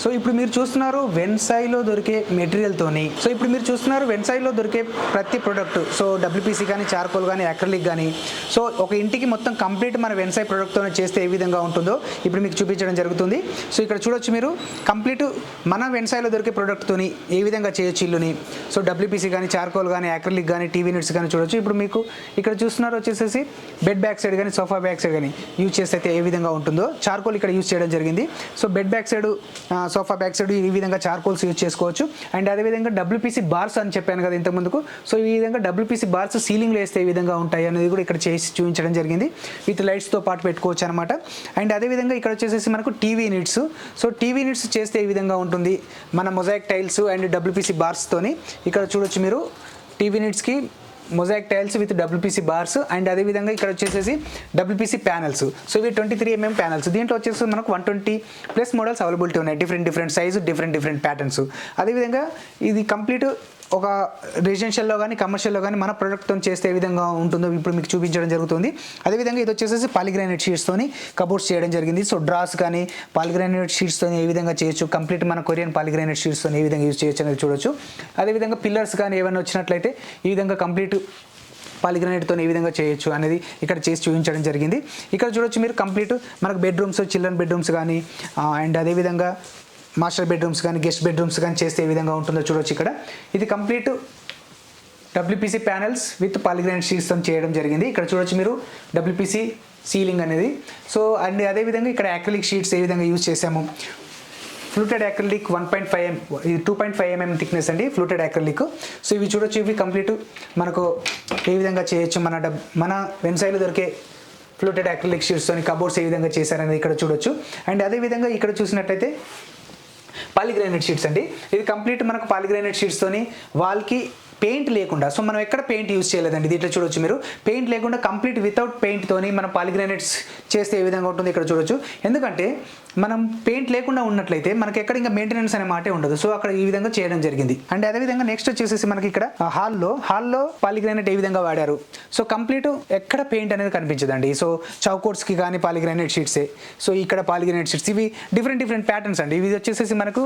So ఇప్పుడు మీరు చూస్తున్నారు వెన్సాయిలో దొరికే మెటీరియల్తోని, సో ఇప్పుడు మీరు చూస్తున్నారు వెన్సాయిలో దొరికే ప్రతి ప్రోడక్ట్, సో డబ్ల్యూపీసీ కానీ, చార్కోల్ కానీ, అక్రిలిక్ కానీ, సో ఒక ఇంటికి మొత్తం కంప్లీట్ మన వెన్సాయి ప్రోడక్ట్తోనే చేస్తే ఏ విధంగా ఉంటుందో ఇప్పుడు మీకు చూపించడం జరుగుతుంది. సో ఇక్కడ చూడొచ్చు మీరు కంప్లీట్ మన వెన్సాయిలో దొరికే ప్రోడక్ట్తోని ఏ విధంగా చేయొచ్చు ఇల్లుని. సో డబ్ల్యూపీసీ కానీ, చార్కోల్ కానీ, అక్రిలిక్ కానీ, టీవీ యూనిట్స్ కానీ చూడొచ్చు. ఇప్పుడు మీకు ఇక్కడ చూస్తున్నారు వచ్చేసేసి బెడ్ బ్యాక్ సైడ్ కానీ, సోఫా బ్యాక్ సైడ్ కానీ యూజ్ చేస్తే అయితే ఏ విధంగా ఉంటుందో చార్కోల్ ఇక్కడ యూజ్ చేయడం జరిగింది. So bed back side, sofa back side ఈ విధంగా చార్కోల్స్ యూజ్ చేసుకోవచ్చు. అండ్ అదేవిధంగా డబ్ల్యూపీసీ బార్స్ అని చెప్పాను కదా ఇంతకుముందుకు, సో ఈ విధంగా డబ్ల్యూపీసీ బార్స్ సీలింగ్లో వేస్తే ఏ విధంగా ఉంటాయి అనేది కూడా ఇక్కడ చేసి చూపించడం జరిగింది. విత్ లైట్స్తో పాటు పెట్టుకోవచ్చు అనమాట. అండ్ అదేవిధంగా ఇక్కడ వచ్చేసేసి మనకు TV units, so TV units చేస్తే ఏ విధంగా ఉంటుంది మన మొజాయిక్ టైల్స్ అండ్ డబ్ల్యూపీసీ బార్స్తోని. ఇక్కడ చూడొచ్చు మీరు టీవీ యూనిట్స్కి mosaic tiles with WPC bars. And అదేవిధంగా ఇక్కడ వచ్చేసేసి డబ్ల్యూపీసీ ప్యానల్స్. సో ఇవి 23 mm ప్యానల్స్. దీంట్లో వచ్చేసి మనకు 120+ మోడల్స్ అవైలబిలిటీ ఉన్నాయి, డిఫరెంట్ సైజు, డిఫరెంట్ ప్యాటర్న్స్. అదేవిధంగా ఇది కంప్లీట్ ఒక రెసిడెన్షియల్లో కానీ, కమర్షియల్లో కానీ మన ప్రోడక్ట్తో చేస్తే ఏ విధంగా ఉంటుందో ఇప్పుడు మీకు చూపించడం జరుగుతుంది. అదేవిధంగా ఇది వచ్చేసి పాలిగ్రానైట్ షీట్స్తోని కబోర్డ్స్ చేయడం జరిగింది. సో డ్రాస్ కానీ పాలిగ్రానైట్ షీట్స్తో ఏ విధంగా చేయొచ్చు, కంప్లీట్ మన కొరియన్ పాలిగ్రానైట్ షీట్స్తో ఏ విధంగా యూజ్ చేయొచ్చు అనేది చూడొచ్చు. అదేవిధంగా పిల్లర్స్ కానీ ఏమైనా వచ్చినట్లయితే ఈ విధంగా కంప్లీట్ పాలిగ్రానైట్తో ఏ విధంగా చేయొచ్చు అనేది ఇక్కడ చేసి చూపించడం జరిగింది. ఇక్కడ చూడొచ్చు మీరు కంప్లీట్ మనకు బెడ్రూమ్స్, చిల్డ్రన్ బెడ్రూమ్స్ కానీ, అండ్ అదేవిధంగా మాస్టర్ బెడ్రూమ్స్ కానీ, గెస్ట్ బెడ్రూమ్స్ కానీ చేస్తే ఏ విధంగా ఉంటుందో చూడొచ్చు. ఇక్కడ ఇది complete WPC panels with polygranite షీట్స్తో చేయడం జరిగింది. ఇక్కడ చూడొచ్చు మీరు డబ్ల్యూపీసీ సీలింగ్ అనేది. సో అండ్ అదేవిధంగా ఇక్కడ అక్రిలిక్ షీట్స్ ఏ విధంగా యూజ్ చేసాము. ఫ్లూటెడ్ అక్రిలిక్ 1.5 mm, ఇది 2.5 mm థిక్నెస్ అండి ఫ్లూటెడ్ అక్రిలిక్. సో ఇవి చూడొచ్చు, ఇవి కంప్లీట్ మనకు ఏ విధంగా చేయొచ్చు మన వెన్సాయిలో దొరికే ఫ్లూటెడ్ అక్రిలిక్ షీట్స్తో కబోర్డ్స్ ఏ విధంగా చేశారనేది ఇక్కడ చూడొచ్చు. అండ్ అదేవిధంగా ఇక్కడ చూసినట్టయితే పాలిగ్రానైట్ షీట్స్ అండి. ఇది కంప్లీట్ మనకు పాలిగ్రానైట్ షీట్స్తోని వాల్కి పెయింట్ లేకుండా, సో మనం ఎక్కడ పెయింట్ యూజ్ చేయలేదండి. దీంట్లో చూడొచ్చు మీరు పెయింట్ లేకుండా కంప్లీట్ వితౌట్ పెయింట్తోని మనం పాలిగ్రానైట్స్ చేస్తే ఏ విధంగా ఉంటుంది ఇక్కడ చూడొచ్చు. ఎందుకంటే మనం పెయింట్ లేకుండా ఉన్నట్లయితే మనకి ఎక్కడ ఇంకా మెయింటెనెన్స్ అనే మాటే ఉండదు. సో అక్కడ ఈ విధంగా చేయడం జరిగింది. అండ్ అదేవిధంగా నెక్స్ట్ వచ్చేసి మనకి ఇక్కడ హాల్లో పాలిగ్రానైట్ ఏ విధంగా వాడారు. సో కంప్లీట్ ఎక్కడ పెయింట్ అనేది కనిపించదండి. సో చౌకోట్స్కి కానీ పాలిగ్రానైట్ షీట్సే. సో ఇక్కడ పాలిగ్రానైట్ షీట్స్ ఇవి డిఫరెంట్ ప్యాటర్న్స్ అండి. ఇవి వచ్చేసి మనకు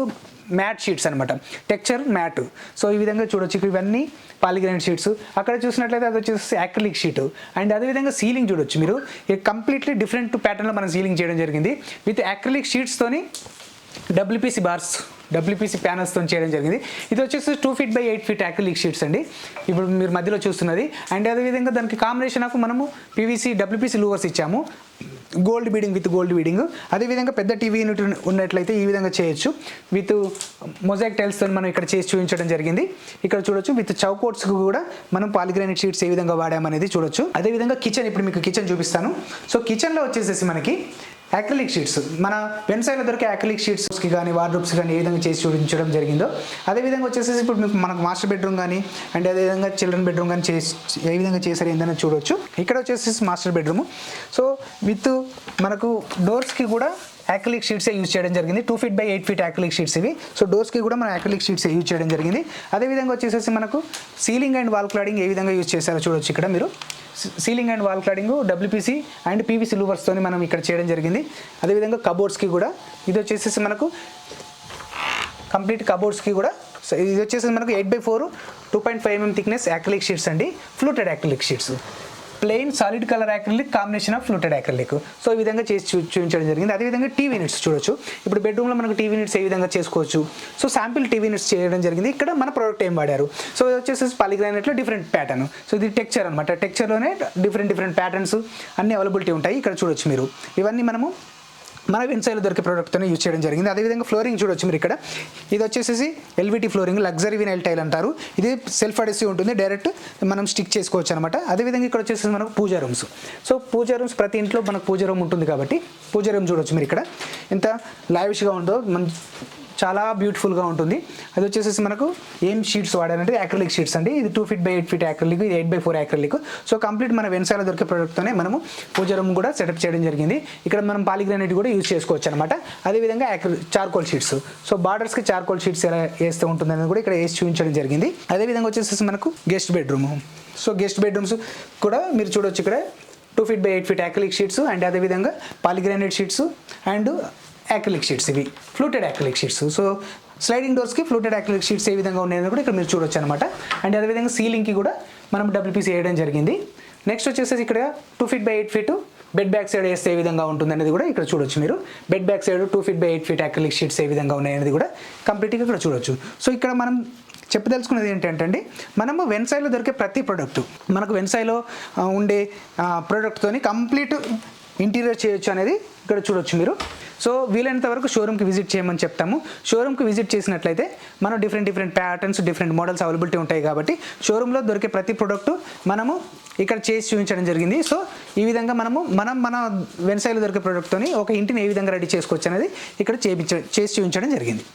మ్యాట్ షీట్స్ అనమాట, టెక్చర్ మ్యాట్. సో ఈ విధంగా చూడొచ్చు, ఇవన్నీ పాలిగ్రానైట్ షీట్స్. అక్కడ చూసినట్లయితే అది వచ్చేసి అక్రిలిక్ షీట్. అండ్ అదేవిధంగా సీలింగ్ చూడొచ్చు మీరు, కంప్లీట్లీ డిఫరెంట్ ప్యాటర్న్లో మనం సీలింగ్ చేయడం జరిగింది విత్ అక్రిలిక్ షీట్స్తోని డబ్ల్యూపీసీ బార్స్, డబ్ల్యూపీసీ ప్యానల్స్తో చేయడం జరిగింది. ఇది వచ్చేసి 2 feet by 8 feet acrylic sheets అండి ఇప్పుడు మీరు మధ్యలో చూస్తున్నది. అండ్ అదేవిధంగా దానికి కాంబినేషన్ ఆఫ్ మనము డబ్ల్యూపీసీ లూవర్స్ ఇచ్చాము, gold beading with gold beading. అదేవిధంగా పెద్ద టీవీ యూనిట్ ఉన్నట్లయితే ఈ విధంగా చేయొచ్చు విత్ మొజాయిక్ టైల్స్తో మనం ఇక్కడ చేసి చూపించడం జరిగింది. ఇక్కడ చూడొచ్చు విత్ చౌకోట్స్కి కూడా మనం పాలిగ్రానైట్ షీట్స్ ఏ విధంగా వాడామనేది చూడొచ్చు. అదేవిధంగా కిచెన్, ఇప్పుడు మీకు కిచెన్ చూపిస్తాను. సో కిచెన్లో వచ్చేసేసి మనకి అక్రిలిక్ షీట్స్, మన వెన్సాయిలో దొరికే అక్రిలిక్ షీట్స్కి కానీ, వార్డ్రోబ్స్ కానీ ఏ విధంగా చేసి చూపించడం జరిగిందో అదేవిధంగా వచ్చేసి ఇప్పుడు మీకు మనకు మాస్టర్ బెడ్రూమ్ కానీ అండ్ అదేవిధంగా చిల్డ్రన్ బెడ్రూమ్ కానీ ఏ విధంగా చేశారు ఏందని చూడొచ్చు. ఇక్కడ వచ్చేసి మాస్టర్ బెడ్రూమ్. సో విత్ మనకు డోర్స్కి కూడా అక్రిలిక్ షీట్సే యూజ్ చేయడం జరిగింది. 2 feet by 8 feet acrylic sheets ఇవి. సో డోర్స్కి కూడా మనం అక్రిలిక్ షీట్స్ యూజ్ చేయడం జరిగింది. అదేవిధంగా వచ్చేసి మనకు సీలింగ్ అండ్ వాల్ క్లాడింగ్ ఏ విధంగా యూజ్ చేశారో చూడొచ్చు. ఇక్కడ మీరు ceiling and wall cladding WPC and PVC లూవర్స్తో మనం ఇక్కడ చేయడం జరిగింది. అదేవిధంగా కబోర్డ్స్కి కూడా ఇది వచ్చేసి మనకు కంప్లీట్ కబోర్డ్స్కి కూడా ఇది వచ్చేసి మనకు 8x4 2.5 mm thickness acrylic sheets అండి, fluted acrylic sheets, plain solid colour acrylic, combination of fluted acrylic. So ఈ విధంగా చేసి చూపించడం జరిగింది. అదేవిధంగా టీవీ యూనిట్స్ చూడొచ్చు. ఇప్పుడు బెడ్రూమ్లో మనకు టీవీ యూనిట్స్ ఏ విధంగా చేసుకోవచ్చు. సో శాంపిల్ టీవీ యూనిట్స్ చేయడం జరిగింది. ఇక్కడ మన ప్రోడక్ట్ ఏం వాడారు. సో ఇది వచ్చేసి పాలిగ్రానైట్లో డిఫరెంట్ ప్యాటర్న్. సో ఇది టెక్చర్ అనమాట. టెక్చర్లోనే డిఫరెంట్ ప్యాటర్న్స్ అన్ని అవైలబిలిటీ ఉంటాయి. ఇక్కడ చూడొచ్చు మీరు, ఇవన్నీ మనము మన వెన్సాయిలో దొరికే ప్రోడక్ట్తోనే యూజ్ చేయడం జరిగింది. అదేవిధంగా ఫ్లోరింగ్ చూడొచ్చు మీరు. ఇక్కడ ఇది వచ్చేసి ఎల్విటీ ఫ్లోరింగ్, లగ్జరీ వినైల్ టైల్ అంటారు. ఇది సెల్ఫ్ అడెసివ్ ఉంటుంది, డైరెక్ట్ మనం స్టిక్ చేసుకోవచ్చు అనమాట. అదేవిధంగా ఇక్కడ వచ్చేసి మనకు పూజా రూమ్స్. సో పూజా రూమ్స్ ప్రతి ఇంట్లో మనకు పూజా రూమ్ ఉంటుంది కాబట్టి పూజా రూమ్ చూడొచ్చు మీరు. ఇక్కడ ఎంత లావిష్గా ఉందో, చాలా బ్యూటిఫుల్గా ఉంటుంది. అది వచ్చేసి మనకు ఏం షీట్స్ వాడారంటే అక్రిలిక్ షీట్స్ అండి. ఇది 2 feet by 8 feet అక్రిలిక్, ఇది 8x4 అక్రిలిక్. సో కంప్లీట్ మన వెన్సాయిలో దొరికే ప్రోడక్ట్తోనే మనము పూజా రూమ్ కూడా సెటప్ చేయడం జరిగింది. ఇక్కడ మనం పాలిగ్రానైట్ కూడా యూజ్ చేసుకోవచ్చు అనమాట. అదేవిధంగా చార్కోల్ షీట్స్, సో బార్డర్స్కి చార్కోల్ షీట్స్ ఎలా వేస్తూ ఉంటుందనేది కూడా ఇక్కడ వేసి చూపించడం జరిగింది. అదేవిధంగా వచ్చేసి మనకు guest bedroom. So guest bedrooms కూడా మీరు చూడొచ్చు. ఇక్కడ 2 feet by 8 feet acrylic sheets and అదేవిధంగా polygranite sheets and acrylic sheets, ఇవి fluted acrylic sheets. So sliding డోర్స్కి ఫ్లూటెడ్ యాక్రిలిక్ షీట్స్ ఏ విధంగా ఉన్నాయని కూడా ఇక్కడ మీరు చూడొచ్చు అనమాట. అండ్ అదేవిధంగా సీలింగ్కి కూడా మనం WPC వేయడం జరిగింది. నెక్స్ట్ వచ్చేసి ఇక్కడ 2 feet by 8 feet bed back side వేస్తే ఏ విధంగా ఉంటుంది అనేది కూడా ఇక్కడ చూడొచ్చు మీరు. Bed back side 2 feet by 8 feet acrylic sheets ఏ విధంగా ఉన్నాయి అనేది కూడా కంప్లీట్గా ఇక్కడ చూడొచ్చు. సో ఇక్కడ మనం చెప్పదలుచుకున్నది ఏంటంటే అండి, మనము వెన్సైలో దొరికే ప్రతి ప్రోడక్ట్, మనకు వెన్సైలో ఉండే ప్రోడక్ట్తోని కంప్లీట్ ఇంటీరియర్ చేయొచ్చు అనేది ఇక్కడ చూడొచ్చు మీరు. సో వీలైనంత వరకు షోరూమ్కి విజిట్ చేయమని చెప్తాము. షోరూమ్కి విజిట్ చేసినట్లయితే మనం different patterns, different models availability ఉంటాయి కాబట్టి షోరూంలో దొరికే ప్రతి ప్రోడక్ట్ మనము ఇక్కడ చేసి చూపించడం జరిగింది. సో ఈ విధంగా మన వెన్సైలో దొరికే ప్రోడక్ట్తోని ఒక ఇంటిని ఏ విధంగా రెడీ చేసుకోవచ్చు అనేది ఇక్కడ చేసి చూపించడం జరిగింది.